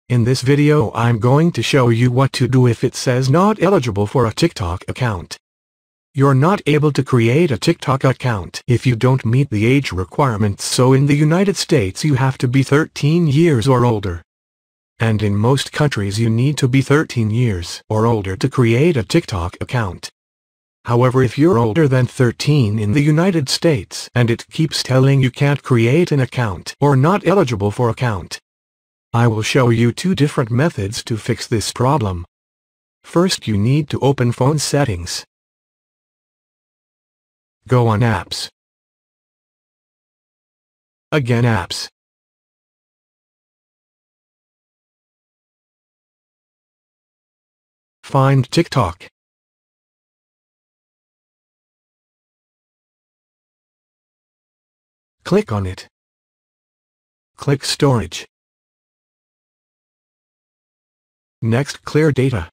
In this video I'm going to show you what to do if it says not eligible for a TikTok account. You're not able to create a TikTok account if you don't meet the age requirements, so in the United States you have to be 13 years or older. And in most countries you need to be 13 years or older to create a TikTok account. However, if you're older than 13 in the United States and it keeps telling you can't create an account or not eligible for account, I will show you two different methods to fix this problem. First, you need to open phone settings. Go on Apps. Again Apps. Find TikTok. Click on it. Click Storage. Next, clear data.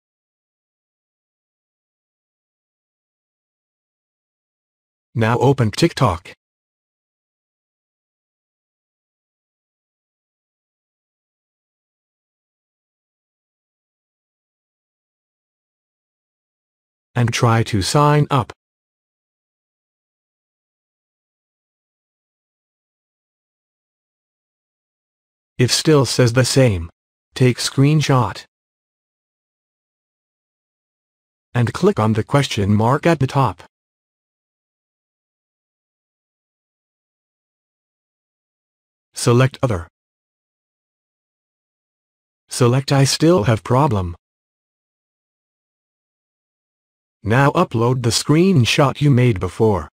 Now open TikTok. And try to sign up. If still says the same, take screenshot and click on the question mark at the top. Select Other. Select I still have problem. Now upload the screenshot you made before.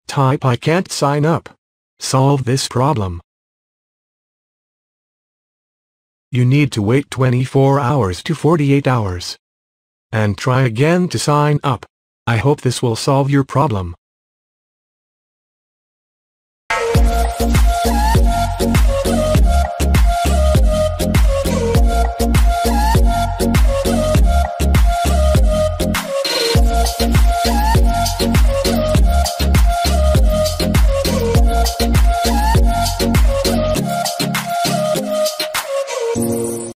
Type I can't sign up. Solve this problem. You need to wait 24 hours to 48 hours. And try again to sign up. I hope this will solve your problem.